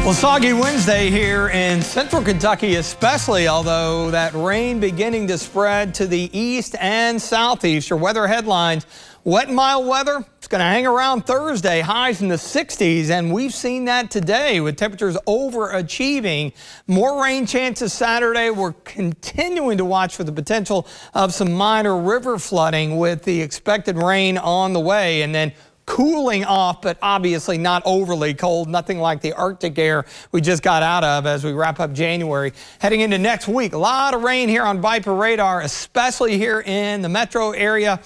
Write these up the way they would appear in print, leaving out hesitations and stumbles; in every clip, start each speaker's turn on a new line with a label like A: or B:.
A: Well, soggy Wednesday here in central Kentucky especially, although that rain beginning to spread to the east and southeast. Your weather headlines, wet and mild weather. It's going to hang around Thursday, highs in the 60s, and we've seen that today with temperatures overachieving. More rain chances Saturday. We're continuing to watch for the potential of some minor river flooding with the expected rain on the way, and then cooling off, but obviously not overly cold, nothing like the Arctic air we just got out of as we wrap up January. Heading into next week, a lot of rain here on Viper radar, especially here in the metro area.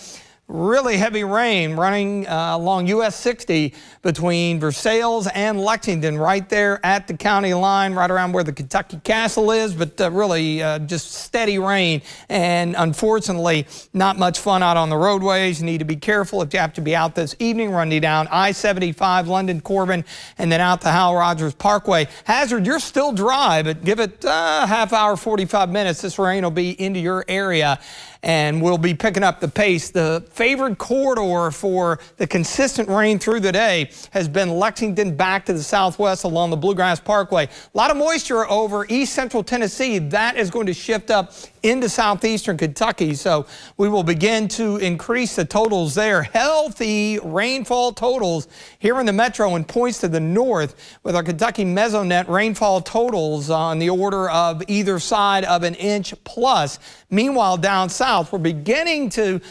A: Really heavy rain running along US 60 between Versailles and Lexington, right there at the county line, right around where the Kentucky Castle is, but really just steady rain, and unfortunately not much fun out on the roadways. You need to be careful if you have to be out this evening. Running down I-75 London Corbin and then out to Hal Rogers Parkway. Hazard, you're still dry, but give it a half hour, 45 minutes. This rain will be into your area, and we'll be picking up the pace. The favored corridor for the consistent rain through the day has been Lexington back to the southwest along the Bluegrass Parkway. A lot of moisture over east central Tennessee. That is going to shift up into southeastern Kentucky, so we will begin to increase the totals there. Healthy rainfall totals here in the metro and points to the north with our Kentucky Mesonet rainfall totals on the order of either side of an inch plus. Meanwhile, down south, we're beginning to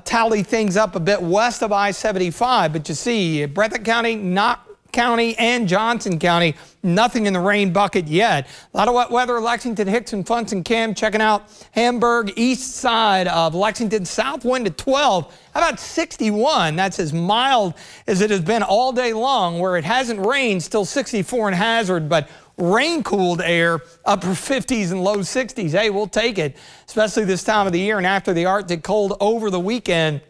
A: tally things up a bit west of I-75, but you see Breathitt County, Knott County, and Johnson County, nothing in the rain bucket yet. A lot of wet weather, Lexington, Hickson, Funson, Cam, checking out Hamburg, east side of Lexington, south wind at 12. How about 61? That's as mild as it has been all day long. Where it hasn't rained, still 64 in Hazard, but rain-cooled air, upper 50s and low 60s. Hey, we'll take it, especially this time of the year and after the Arctic cold over the weekend.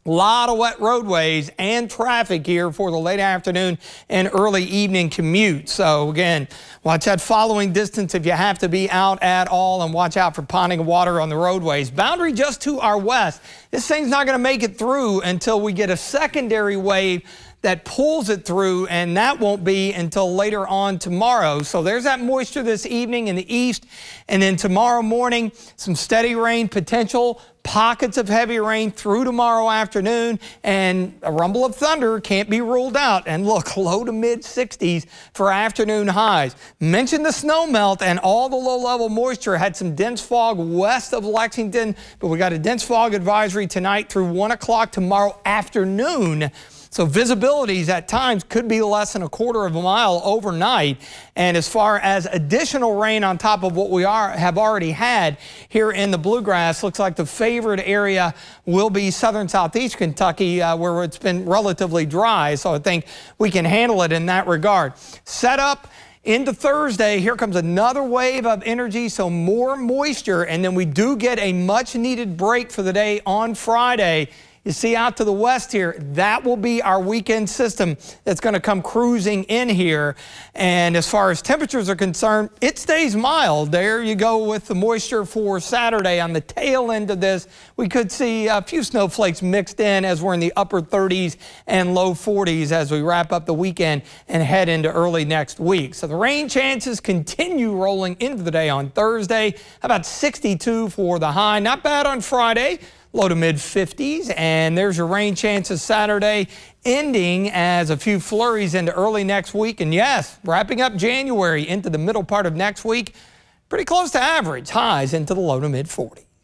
A: A lot of wet roadways and traffic here for the late afternoon and early evening commute. So again, watch that following distance if you have to be out at all, and watch out for ponding water on the roadways. Boundary just to our west. This thing's not going to make it through until we get a secondary wave that pulls it through, and that won't be until later on tomorrow. So there's that moisture this evening in the east, and then tomorrow morning, some steady rain potential, pockets of heavy rain through tomorrow afternoon, and a rumble of thunder can't be ruled out. And look, low to mid 60s for afternoon highs. Mentioned the snow melt and all the low-level moisture. Had some dense fog west of Lexington, but we got a dense fog advisory tonight through 1 o'clock tomorrow afternoon. So visibilities at times could be less than a quarter of a mile overnight. And as far as additional rain on top of what we have already had here in the Bluegrass, looks like the favored area will be southern southeast Kentucky, where it's been relatively dry. So I think we can handle it in that regard. Set up into Thursday, here comes another wave of energy, so more moisture, and then we do get a much needed break for the day on Friday. You see out to the west here, that will be our weekend system that's going to come cruising in here. And as far as temperatures are concerned, it stays mild. There you go with the moisture for Saturday. On the tail end of this, we could see a few snowflakes mixed in as we're in the upper 30s and low 40s as we wrap up the weekend and head into early next week. So the rain chances continue rolling into the day on Thursday. About 62 for the high. Not bad on Friday. Low to mid 50s, and there's your rain chances Saturday, ending as a few flurries into early next week. And yes, wrapping up January into the middle part of next week, pretty close to average highs into the low to mid 40s.